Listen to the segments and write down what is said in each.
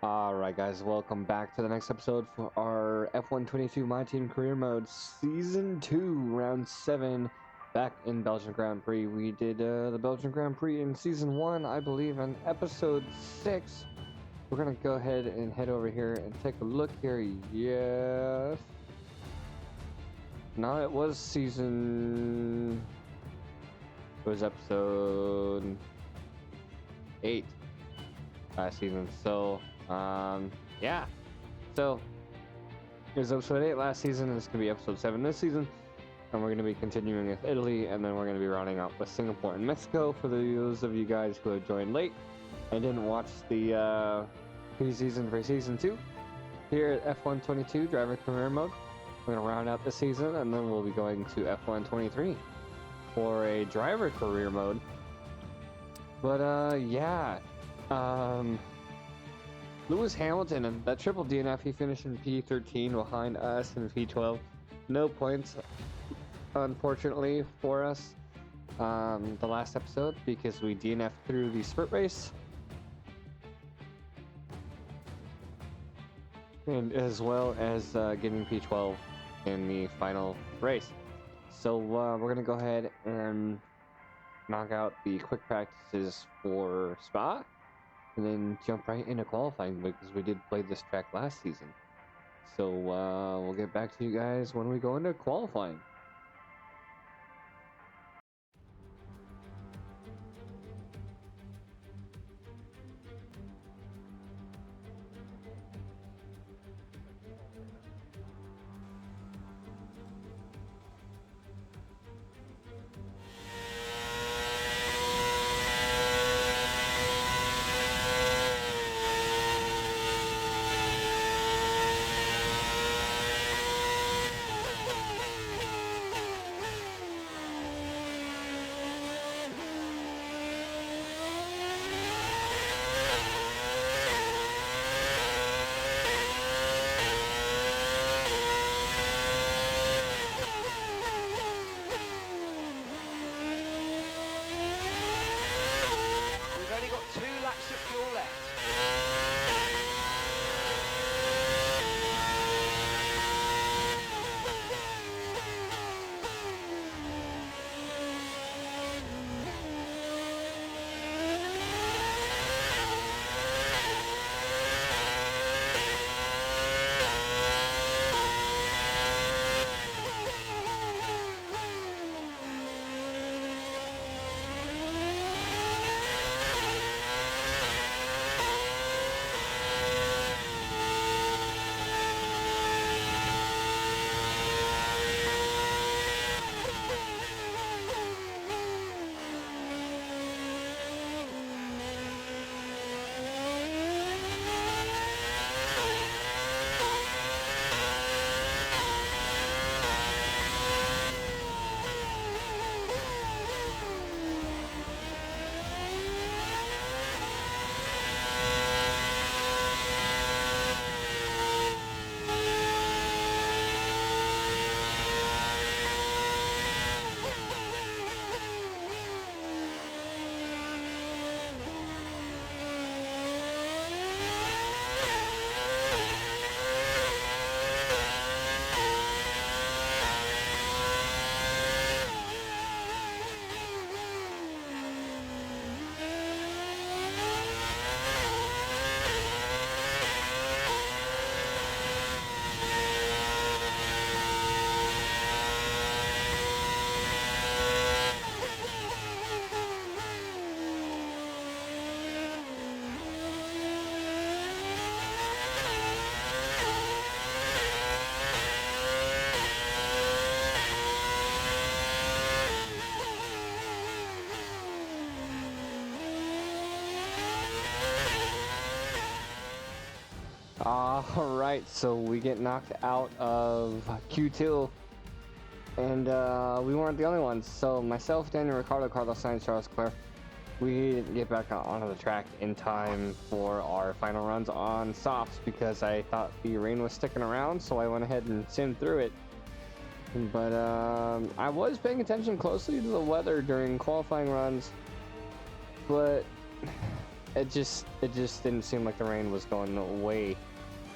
Alright guys, welcome back to the next episode for our F122 MyTeam Career Mode Season 2, Round 7, back in Belgian Grand Prix. We did the Belgian Grand Prix in Season 1, I believe, in Episode 6. We're going to go ahead and head over here and take a look here. Yes. No, it was Season... It was Episode 8 last season, so... yeah, so it was episode 8 last season, and it's gonna be episode 7 this season, and we're gonna be continuing with Italy, and then we're gonna be rounding out with Singapore and Mexico. For those of you guys who have joined late and didn't watch the pre-season for season 2 here at F122 driver career mode, we're gonna round out the season, and then we'll be going to F123 for a driver career mode. But yeah, Lewis Hamilton and that triple DNF, he finished in P13 behind us in P12. No points, unfortunately, for us the last episode because we DNF'd through the sprint race. And as well as getting P12 in the final race. So we're going to go ahead and knock out the quick practices for Spa. And then jump right into qualifying because we did play this track last season. So we'll get back to you guys when we go into qualifying. Alright, so we get knocked out of Q2, and we weren't the only ones. So myself, Daniel Ricciardo, Carlos Sainz, Charles Leclerc, we didn't get back onto the track in time for our final runs on softs because I thought the rain was sticking around, so I went ahead and simmed through it. But I was paying attention closely to the weather during qualifying runs, but it just didn't seem like the rain was going away.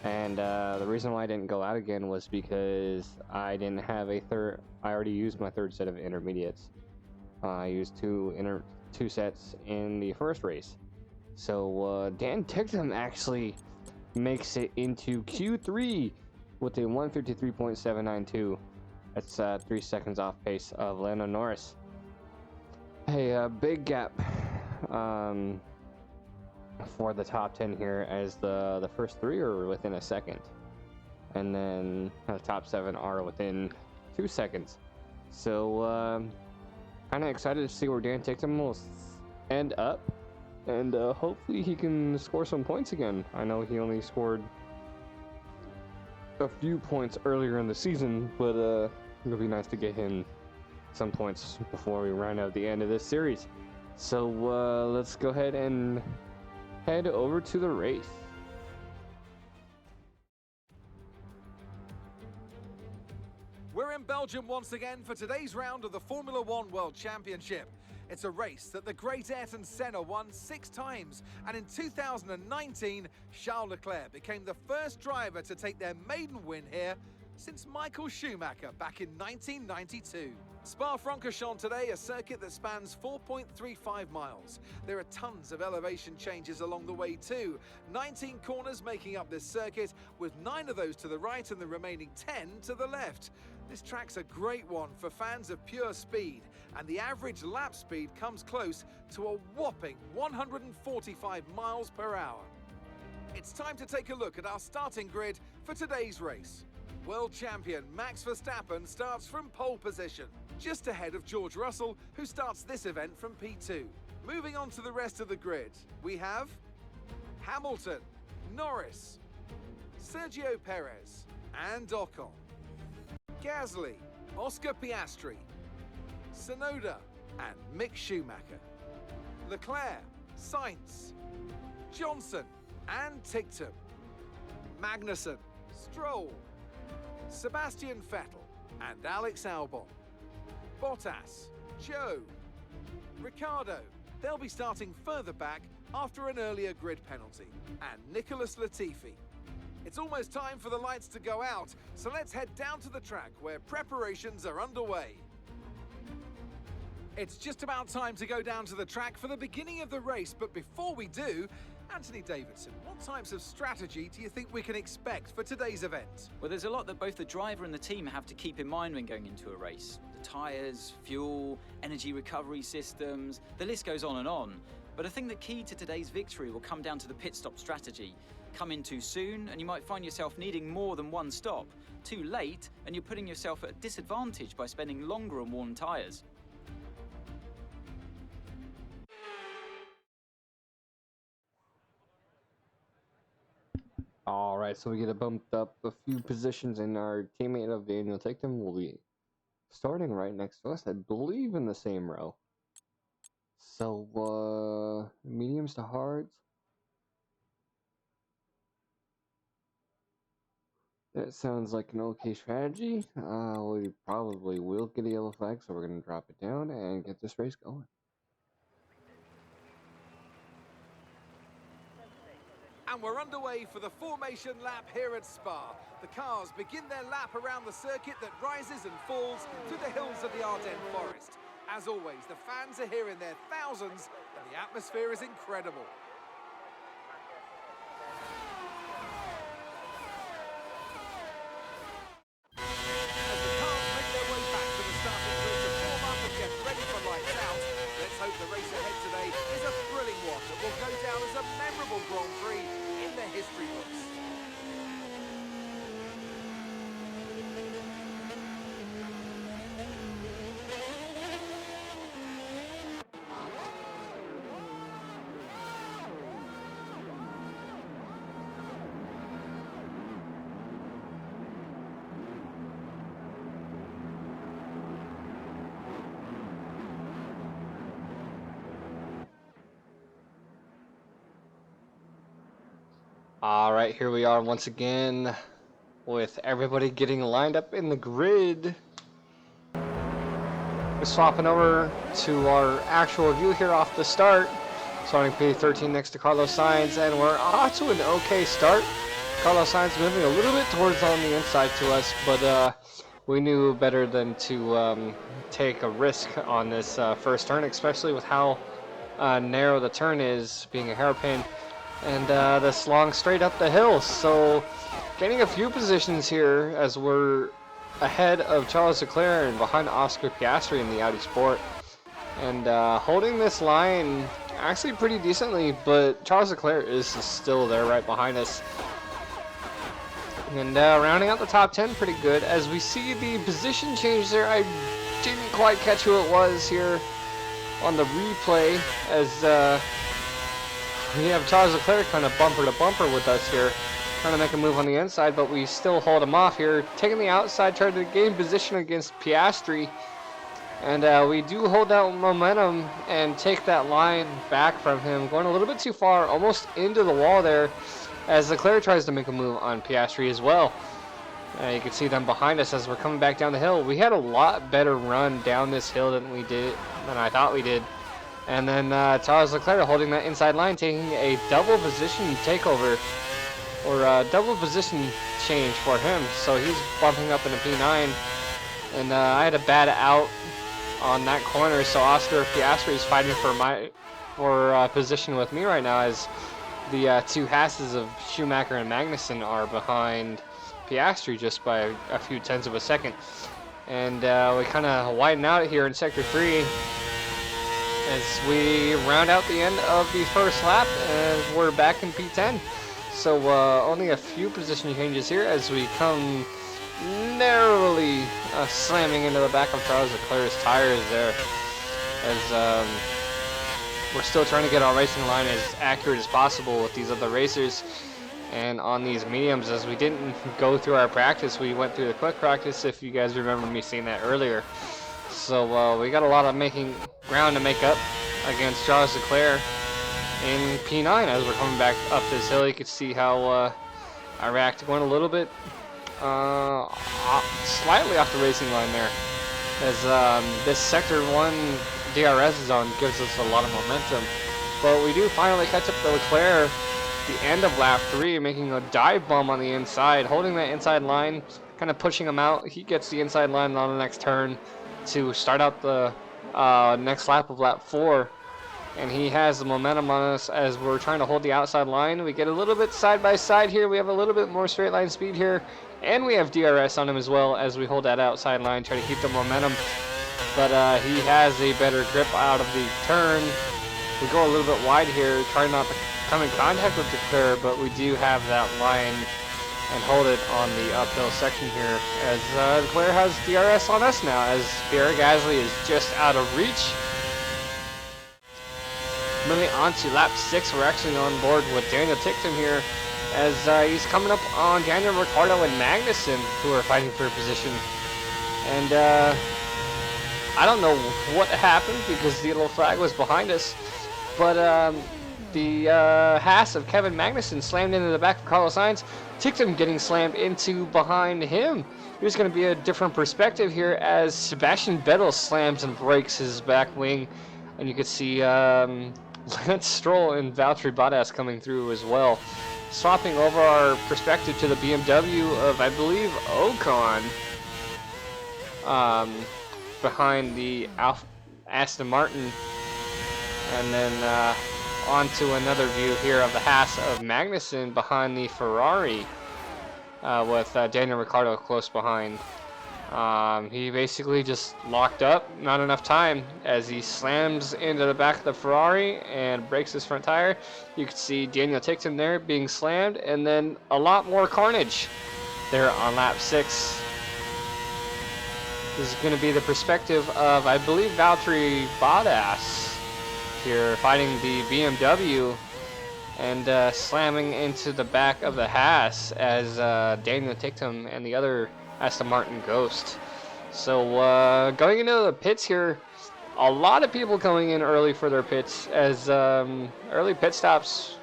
And the reason why I didn't go out again was because I didn't have a third. I already used my third set of intermediates. I used two sets in the first race. So Dan Ticktum actually makes it into Q3 with a 153.792. That's 3 seconds off pace of Lando Norris. A big gap for the top 10 here, as the first 3 are within a second, and then the top 7 are within 2 seconds. So kind of excited to see where Dan Ticktum will end up, and hopefully he can score some points again. I know he only scored a few points earlier in the season, but it'll be nice to get him some points before we round out the end of this series. So let's go ahead and head over to the race. We're in Belgium once again for today's round of the Formula One World Championship. It's a race that the great Ayrton Senna won 6 times, and in 2019, Charles Leclerc became the first driver to take their maiden win here since Michael Schumacher back in 1992. Spa-Francorchamps today, a circuit that spans 4.35 miles. There are tons of elevation changes along the way too. 19 corners making up this circuit, with 9 of those to the right and the remaining 10 to the left. This track's a great one for fans of pure speed, and the average lap speed comes close to a whopping 145 miles per hour. It's time to take a look at our starting grid for today's race. World champion Max Verstappen starts from pole position, just ahead of George Russell, who starts this event from P2. Moving on to the rest of the grid, we have Hamilton, Norris, Sergio Perez, and Ocon, Gasly, Oscar Piastri, Tsunoda, and Mick Schumacher, Leclerc, Sainz, Johnson, and Ticktum, Magnussen, Stroll, Sebastian Vettel, and Alex Albon, Bottas, Joe, Ricciardo. They'll be starting further back after an earlier grid penalty, and Nicholas Latifi. It's almost time for the lights to go out, so let's head down to the track where preparations are underway. It's just about time to go down to the track for the beginning of the race, but before we do, Anthony Davidson, what types of strategy do you think we can expect for today's event? Well, there's a lot that both the driver and the team have to keep in mind when going into a race. The tyres, fuel, energy recovery systems, the list goes on and on. But I think the key to today's victory will come down to the pit stop strategy. Come in too soon and you might find yourself needing more than one stop. Too late and you're putting yourself at a disadvantage by spending longer on worn tyres. All right, so we get bumped up a few positions, and our teammate of Daniel Ticktum will be starting right next to us, I believe in the same row. So, mediums to hards. That sounds like an okay strategy. We probably will get a yellow flag, so we're going to drop it down and get this race going. And we're underway for the formation lap here at Spa. The cars begin their lap around the circuit that rises and falls through the hills of the Ardennes Forest. As always, the fans are here in their thousands, and the atmosphere is incredible. As the cars make their way back to the starting grid to form up and get ready for lights out, let's hope the race ahead today is a thrilling one that will go down as a memorable Grand Prix in the history books. All right, here we are once again with everybody getting lined up in the grid. We're swapping over to our actual view here off the start. Starting P13 next to Carlos Sainz, and we're off to an okay start. Carlos Sainz moving a little bit towards on the inside to us, but we knew better than to take a risk on this first turn, especially with how narrow the turn is, being a hairpin, and this long straight up the hill. So gaining a few positions here as we're ahead of Charles Leclerc and behind Oscar Piastri in the Audi Sport, and holding this line actually pretty decently, but Charles Leclerc is still there right behind us. And rounding out the top 10 pretty good as we see the position change there. I didn't quite catch who it was here on the replay, as we have Charles Leclerc kind of bumper to bumper with us here, trying to make a move on the inside, but we still hold him off here, taking the outside, trying to gain position against Piastri. And we do hold that momentum and take that line back from him, going a little bit too far, almost into the wall there, as Leclerc tries to make a move on Piastri as well. You can see them behind us as we're coming back down the hill. We had a lot better run down this hill than I thought we did. And then Charles Leclerc holding that inside line, taking a double position takeover, or double position change for him. So he's bumping up into P9. And I had a bad out on that corner, so Oscar Piastri is fighting for position with me right now, as the two Haases of Schumacher and Magnussen are behind Piastri just by a few tenths of a second. And we kind of widen out here in Sector 3 as we round out the end of the first lap, and we're back in P10. So only a few position changes here as we come narrowly slamming into the back of Charles Leclerc's tires there, as we're still trying to get our racing line as accurate as possible with these other racers. And on these mediums, as we didn't go through our practice, we went through the quick practice, if you guys remember me saying that earlier. So we got a lot of making ground to make up against Charles Leclerc in P9 as we're coming back up this hill. You can see how I react going a little bit slightly off the racing line there, as this Sector 1 DRS zone gives us a lot of momentum. But we do finally catch up to Leclerc the end of lap 3, making a dive bomb on the inside, holding that inside line, kind of pushing him out. He gets the inside line on the next turn to start out the next lap of lap 4. And he has the momentum on us as we're trying to hold the outside line. We get a little bit side by side here. We have a little bit more straight line speed here. And we have DRS on him as well as we hold that outside line, try to keep the momentum. But he has a better grip out of the turn. We go a little bit wide here, trying not to come in contact with Leclerc, but we do have that line and hold it on the uphill section here, as Leclerc has DRS on us now, as Pierre Gasly is just out of reach. Moving on to lap 6, we're actually on board with Daniel Ticktum here, as he's coming up on Daniel Ricciardo and Magnussen, who are fighting for a position. And I don't know what happened because the little flag was behind us, but the Haas of Kevin Magnussen slammed into the back of Carlos Sainz. Ticktum getting slammed into behind him. Here's going to be a different perspective here as Sebastian Vettel slams and breaks his back wing, and you can see Lance Stroll and Valtteri Bottas coming through as well. Swapping over our perspective to the BMW of, I believe, Ocon, behind the Aston Martin, and then onto another view here of the Haas of Magnussen behind the Ferrari, with Daniel Ricciardo close behind. He basically just locked up, not enough time, as he slams into the back of the Ferrari and breaks his front tire. You can see Daniel Ticktum there being slammed, and then a lot more carnage there on lap 6. This is going to be the perspective of, I believe, Valtteri Bottas here fighting the BMW and slamming into the back of the Haas as Daniel Ticktum and the other Aston Martin Ghost. So going into the pits here, a lot of people coming in early for their pits, as early pit stops,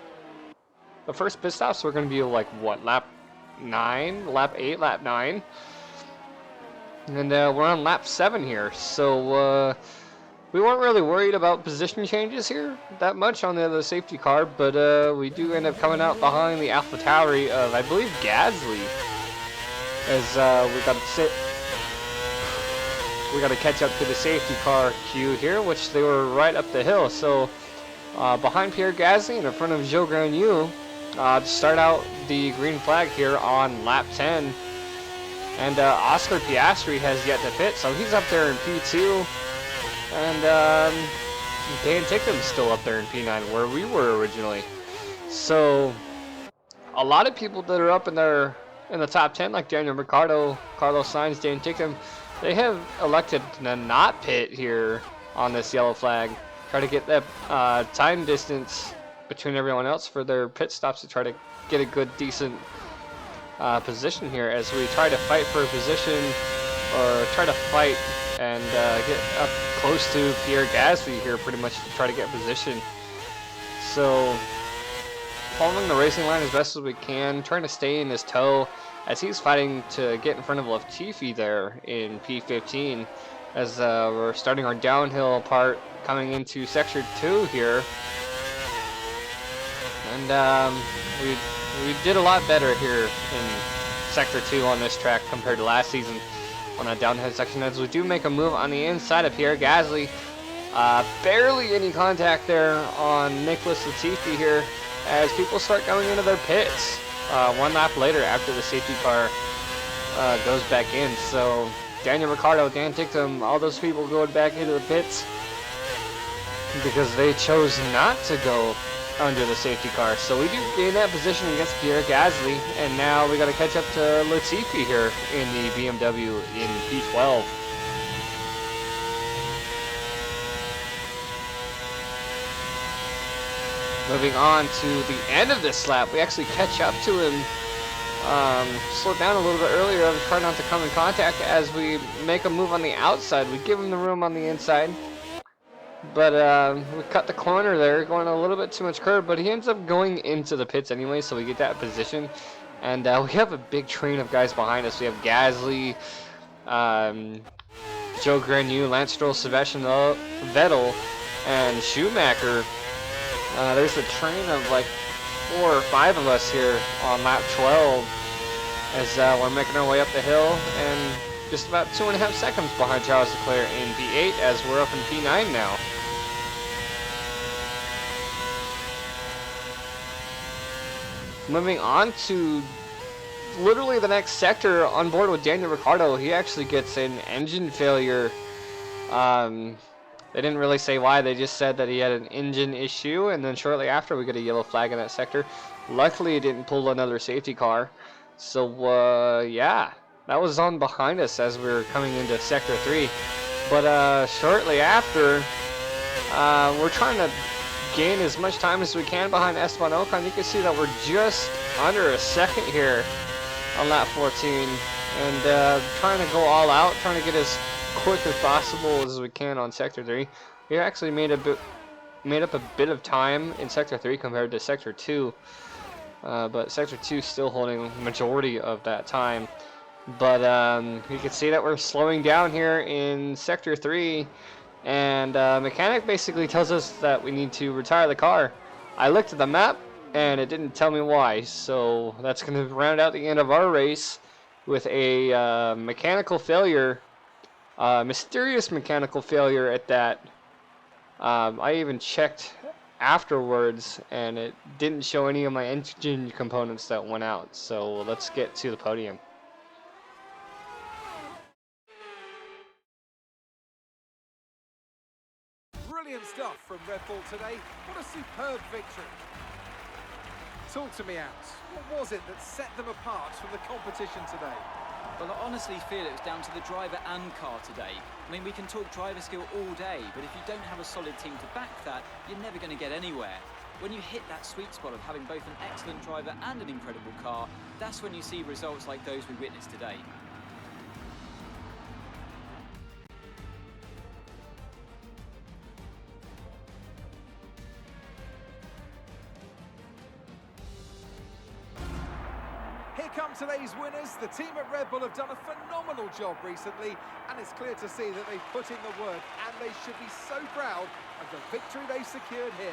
the first pit stops were going to be like, what, lap 9, lap 8, lap 9? And we're on lap 7 here, so we weren't really worried about position changes here that much on the other safety car, but we do end up coming out behind the AlfaTauri of, I believe, Gasly, as we got to catch up to the safety car queue here, which they were right up the hill. So behind Pierre Gasly and in front of Joe Granu to start out the green flag here on lap 10. And Oscar Piastri has yet to pit, so he's up there in P2. And Dan Tickham's still up there in P9, where we were originally. So a lot of people that are up in the top 10, like Daniel Ricciardo, Carlos Sainz, Dan Tickham, they have elected to not pit here on this yellow flag. Try to get that time distance between everyone else for their pit stops to try to get a good, decent position here as we try to fight for a position, or try to fight and get up close to Pierre Gasly here pretty much to try to get position. So following the racing line as best as we can, trying to stay in his toe as he's fighting to get in front of Latifi there in P15 as we're starting our downhill part coming into Sector 2 here. And we did a lot better here in Sector 2 on this track compared to last season on that downhill section, as we do make a move on the inside of Pierre Gasly. Barely any contact there on Nicholas Latifi here as people start going into their pits one lap later after the safety car goes back in. So Daniel Ricciardo, Dan Ticktum, all those people going back into the pits because they chose not to go under the safety car. So we do gain that position against Pierre Gasly, and now we got to catch up to Latifi here in the BMW in P12. Moving on to the end of this lap, we actually catch up to him, slow down a little bit earlier, try not to come in contact as we make a move on the outside. We give him the room on the inside, but we cut the corner there, going a little bit too much curve, but he ends up going into the pits anyway, so we get that position. And we have a big train of guys behind us. We have Gasly, Joe Granu, Lance Stroll, Sebastian Vettel, and Schumacher. There's a train of like 4 or 5 of us here on lap 12 as we're making our way up the hill, and just about 2.5 seconds behind Charles Leclerc in P8 as we're up in P9 now. Moving on to literally the next sector on board with Daniel Ricciardo. He actually gets an engine failure. They didn't really say why, they just said that he had an engine issue, and then shortly after we get a yellow flag in that sector. Luckily, he didn't pull another safety car. So, yeah, that was on behind us as we were coming into Sector 3. But shortly after, we're trying to gain as much time as we can behind Esteban Ocon. You can see that we're just under a second here on lap 14. And trying to go all out, trying to get as quick as possible as we can on Sector 3. We actually made up a bit of time in Sector 3 compared to Sector 2. But Sector 2 still holding the majority of that time. But you can see that we're slowing down here in Sector 3. And mechanic basically tells us that we need to retire the car. I looked at the map and it didn't tell me why. So that's going to round out the end of our race with a mechanical failure. Mysterious mechanical failure at that. I even checked afterwards and it didn't show any of my engine components that went out. So let's get to the podium. Brilliant stuff from RedBull today. What a superb victory. Talk to me, Ants. What was it that set them apart from the competition today? Well, I honestly feel it was down to the driver and car today. I mean, we can talk driver skill all day, but if you don't have a solid team to back that, you're never going to get anywhere. When you hit that sweet spot of having both an excellent driver and an incredible car, that's when you see results like those we witnessed today. Here come today's winners. The team at Red Bull have done a phenomenal job recently, and it's clear to see that they've put in the work, and they should be so proud of the victory they've secured here.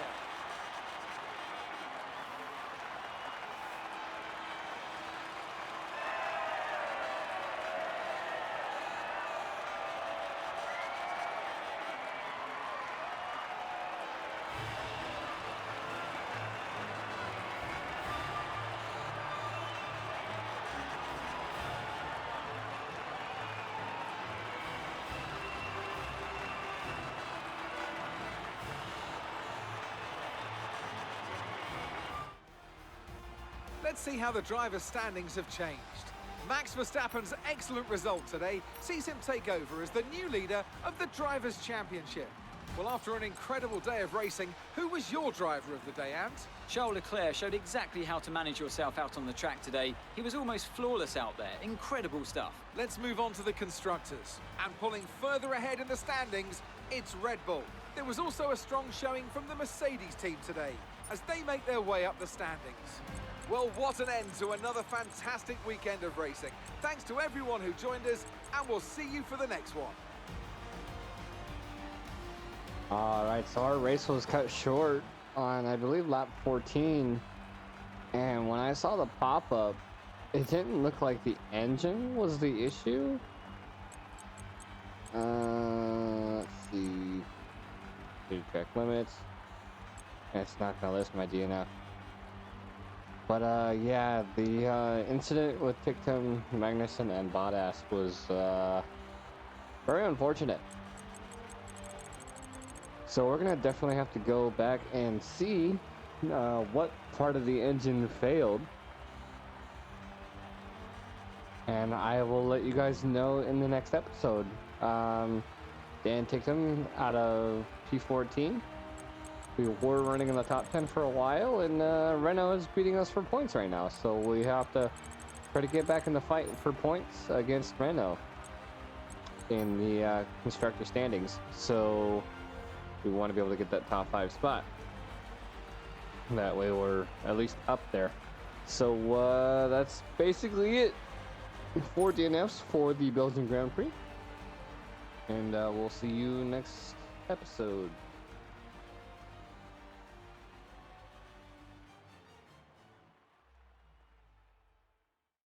Let's see how the drivers' standings have changed. Max Verstappen's excellent result today sees him take over as the new leader of the Drivers' Championship. Well, after an incredible day of racing, who was your driver of the day, Ant? Charles Leclerc showed exactly how to manage yourself out on the track today. He was almost flawless out there. Incredible stuff. Let's move on to the constructors. And pulling further ahead in the standings, it's Red Bull. There was also a strong showing from the Mercedes team today as they make their way up the standings. Well, what an end to another fantastic weekend of racing. Thanks to everyone who joined us, and we'll see you for the next one. All right, so our race was cut short on, I believe, lap 14. And when I saw the pop-up, it didn't look like the engine was the issue. Let's see. Track limits. It's not gonna list my DNF. But yeah, the incident with Tictum, Magnussen, and Bottas was very unfortunate. So we're gonna definitely have to go back and see what part of the engine failed, and I will let you guys know in the next episode. Dan Tictum out of P14. We were running in the top 10 for a while, and Renault is beating us for points right now. So we have to try to get back in the fight for points against Renault in the constructor standings. So we want to be able to get that top 5 spot. That way we're at least up there. So that's basically it. 4 DNFs for the Belgian Grand Prix. And we'll see you next episode.